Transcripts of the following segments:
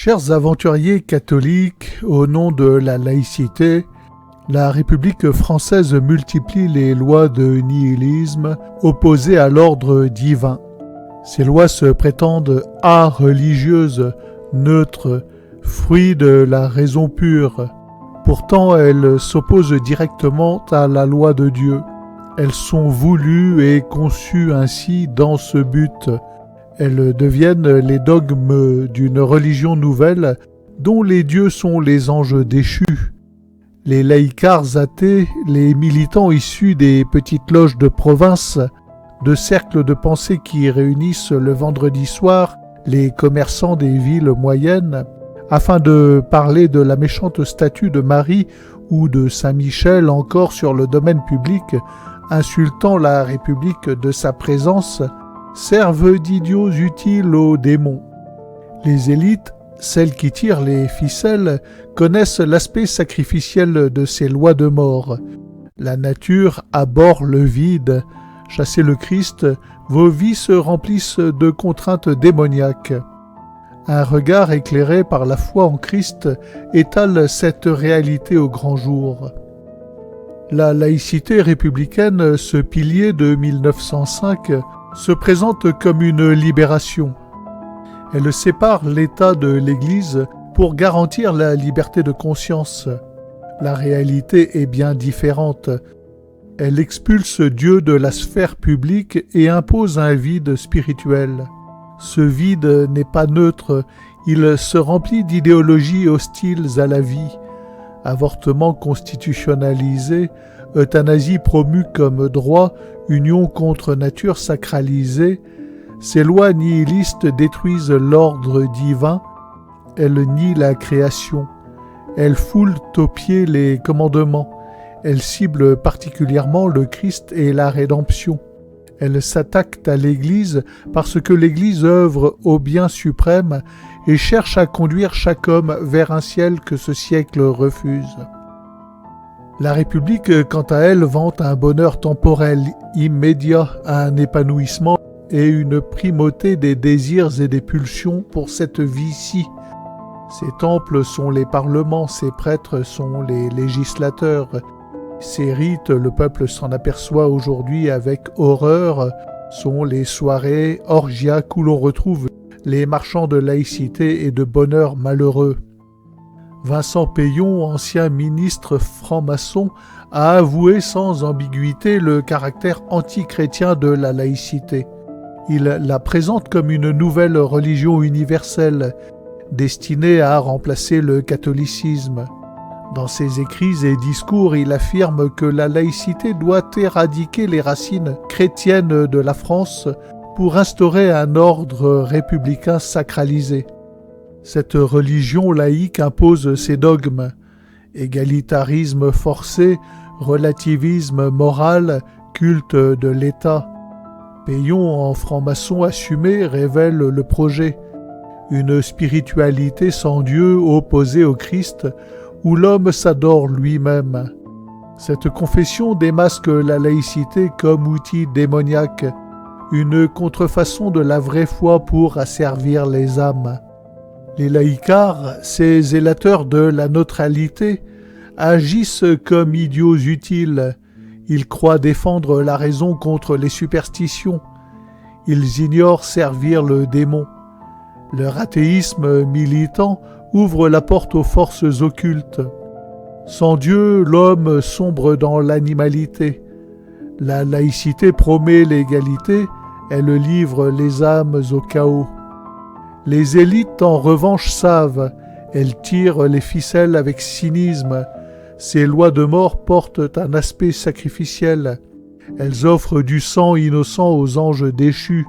Chers aventuriers catholiques, au nom de la laïcité, la République française multiplie les lois de nihilisme opposées à l'ordre divin. Ces lois se prétendent religieuses, neutres, fruits de la raison pure. Pourtant, elles s'opposent directement à la loi de Dieu. Elles sont voulues et conçues ainsi dans ce but. Elles deviennent les dogmes d'une religion nouvelle dont les dieux sont les anges déchus. Les laïcards athées, les militants issus des petites loges de province, de cercles de pensée qui réunissent le vendredi soir les commerçants des villes moyennes, afin de parler de la méchante statue de Marie ou de Saint-Michel encore sur le domaine public, insultant la République de sa présence, servent d'idiots utiles aux démons. Les élites, celles qui tirent les ficelles, connaissent l'aspect sacrificiel de ces lois de mort. La nature abhorre le vide. Chassez le Christ, vos vies se remplissent de contraintes démoniaques. Un regard éclairé par la foi en Christ étale cette réalité au grand jour. La laïcité républicaine, ce pilier de 1905, se présente comme une libération. Elle sépare l'État de l'Église pour garantir la liberté de conscience. La réalité est bien différente. Elle expulse Dieu de la sphère publique et impose un vide spirituel. Ce vide n'est pas neutre, il se remplit d'idéologies hostiles à la vie. Avortement constitutionnalisé, euthanasie promue comme droit, union contre nature sacralisée, ces lois nihilistes détruisent l'ordre divin, elles nient la création, elles foulent aux pieds les commandements, elles ciblent particulièrement le Christ et la rédemption. Elles s'attaquent à l'Église parce que l'Église œuvre au bien suprême et cherche à conduire chaque homme vers un ciel que ce siècle refuse. La République, quant à elle, vante un bonheur temporel, immédiat, un épanouissement et une primauté des désirs et des pulsions pour cette vie-ci. Ses temples sont les parlements, ses prêtres sont les législateurs. Ces rites, le peuple s'en aperçoit aujourd'hui avec horreur, sont les soirées orgiaques où l'on retrouve les marchands de laïcité et de bonheur malheureux. Vincent Peillon, ancien ministre franc-maçon, a avoué sans ambiguïté le caractère antichrétien de la laïcité. Il la présente comme une nouvelle religion universelle, destinée à remplacer le catholicisme. Dans ses écrits et discours, il affirme que la laïcité doit éradiquer les racines chrétiennes de la France pour instaurer un ordre républicain sacralisé. Cette religion laïque impose ses dogmes, égalitarisme forcé, relativisme moral, culte de l'État. Peillon, en franc-maçon assumé, révèle le projet, une spiritualité sans Dieu opposée au Christ, où l'homme s'adore lui-même. Cette confession démasque la laïcité comme outil démoniaque, une contrefaçon de la vraie foi pour asservir les âmes. Les laïcards, ces zélateurs de la neutralité, agissent comme idiots utiles. Ils croient défendre la raison contre les superstitions. Ils ignorent servir le démon. Leur athéisme militant ouvre la porte aux forces occultes. Sans Dieu, l'homme sombre dans l'animalité. La laïcité promet l'égalité, elle livre les âmes au chaos. Les élites, en revanche, savent, elles tirent les ficelles avec cynisme. Ces lois de mort portent un aspect sacrificiel. Elles offrent du sang innocent aux anges déchus.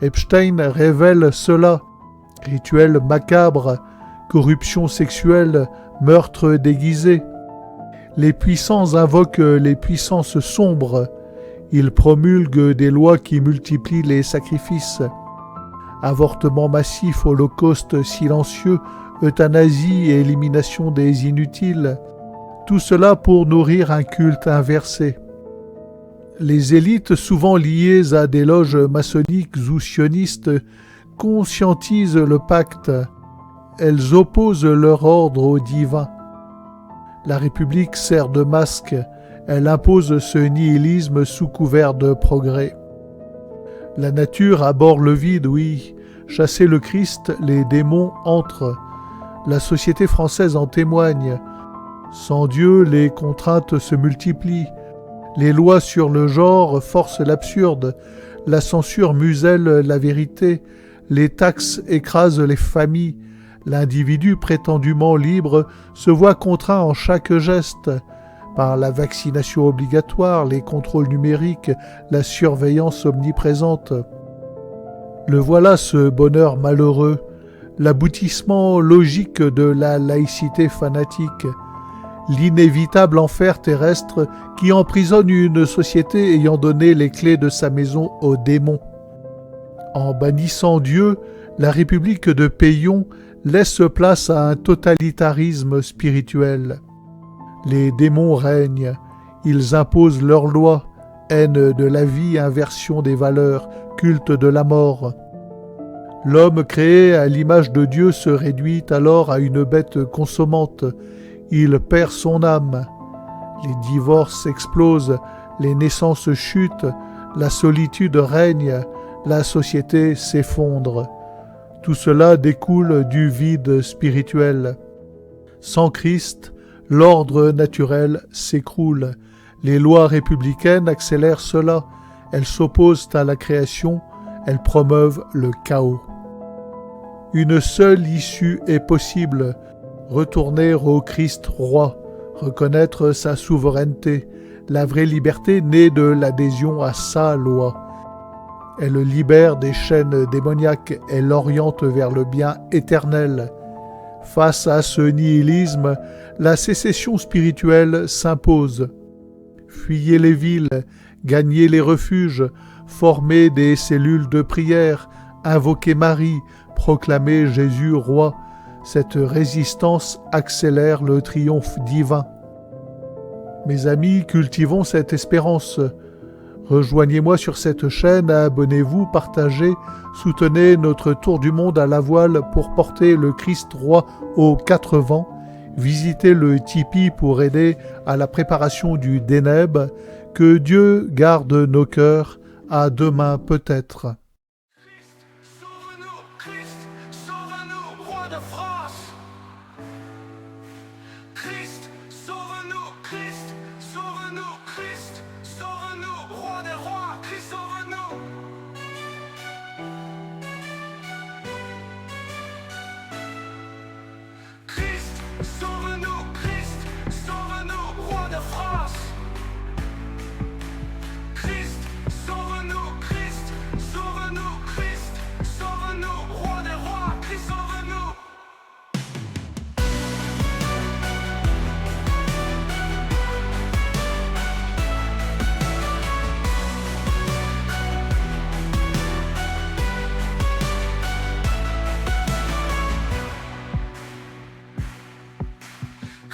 Epstein révèle cela. Rituels macabres, corruption sexuelle, meurtre déguisé. Les puissants invoquent les puissances sombres. Ils promulguent des lois qui multiplient les sacrifices. Avortement massif, holocauste silencieux, euthanasie et élimination des inutiles. Tout cela pour nourrir un culte inversé. Les élites, souvent liées à des loges maçonniques ou sionistes, conscientisent le pacte. elles opposent leur ordre au divin. La République sert de masque, elle impose ce nihilisme sous couvert de progrès. La nature abhorre le vide, oui. Chasser le Christ, les démons entrent. La société française en témoigne. Sans Dieu, les contraintes se multiplient. Les lois sur le genre forcent l'absurde. La censure muselle la vérité. Les taxes écrasent les familles. L'individu prétendument libre se voit contraint en chaque geste. Par la vaccination obligatoire, les contrôles numériques, la surveillance omniprésente. Le voilà ce bonheur malheureux, l'aboutissement logique de la laïcité fanatique, l'inévitable enfer terrestre qui emprisonne une société ayant donné les clés de sa maison aux démons. En bannissant Dieu, la République de Pétion laisse place à un totalitarisme spirituel. Les démons règnent, ils imposent leurs lois, haine de la vie, inversion des valeurs, culte de la mort. L'homme créé à l'image de Dieu se réduit alors à une bête consommante, il perd son âme. Les divorces explosent, les naissances chutent, la solitude règne, la société s'effondre. Tout cela découle du vide spirituel. Sans Christ, l'ordre naturel s'écroule. Les lois républicaines accélèrent cela. Elles s'opposent à la création, elles promeuvent le chaos. Une seule issue est possible, retourner au Christ roi, reconnaître sa souveraineté. La vraie liberté naît de l'adhésion à sa loi. Elle libère des chaînes démoniaques, elle oriente vers le bien éternel. Face à ce nihilisme, la sécession spirituelle s'impose. Fuyez les villes, gagnez les refuges, formez des cellules de prière, invoquez Marie, proclamez Jésus roi. Cette résistance accélère le triomphe divin. Mes amis, cultivons cette espérance. Rejoignez-moi sur cette chaîne, abonnez-vous, partagez, soutenez notre tour du monde à la voile pour porter le Christ roi aux 4 vents. Visitez le Tipeee pour aider à la préparation du Déneb. Que Dieu garde nos cœurs. À demain peut-être. Christ, sauve-nous, Christ, sauve-nous, roi de France. Christ, sauve-nous, Christ, sauve-nous, Christ, sauve-nous, roi des rois, Christ, sauve-nous. Christ, sauve-nous, Christ, sauve-nous, roi de France. Christ, sauve-nous, Christ, sauve-nous, Christ, sauve-nous, roi des rois, Christ, sauve-nous.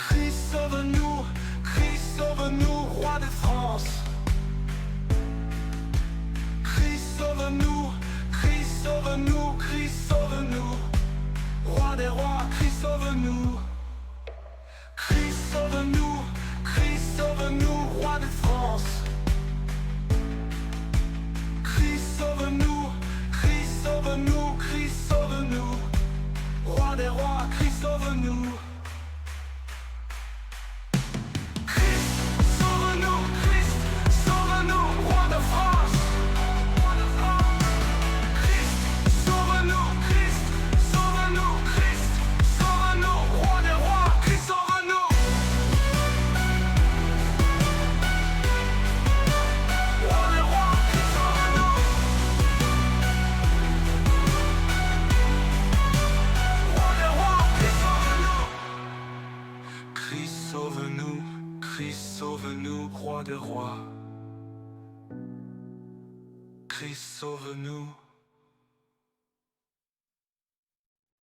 Christ, sauve-nous, Christ, sauve-nous, roi de France. Christ, sauve-nous, Christ, sauve-nous, Christ, sauve-nous, roi des rois, Christ, sauve-nous. Christ, sauve-nous, Christ, sauve-nous, roi de France. Christ, sauve-nous, Christ, sauve-nous, Christ, sauve-nous, roi des rois, Christ, sauve-nous. Christ, sauve-nous, Christ, sauve-nous, roi de France. Christ, sauve-nous, Christ, sauve-nous, Christ, sauve-nous, roi des rois, Christ, sauve-nous. Roi des rois, Christ, sauve-nous. Roi des rois, Christ, sauve-nous. Christ, sauve-nous, Christ, sauve-nous, roi des rois. Christ, sauve-nous.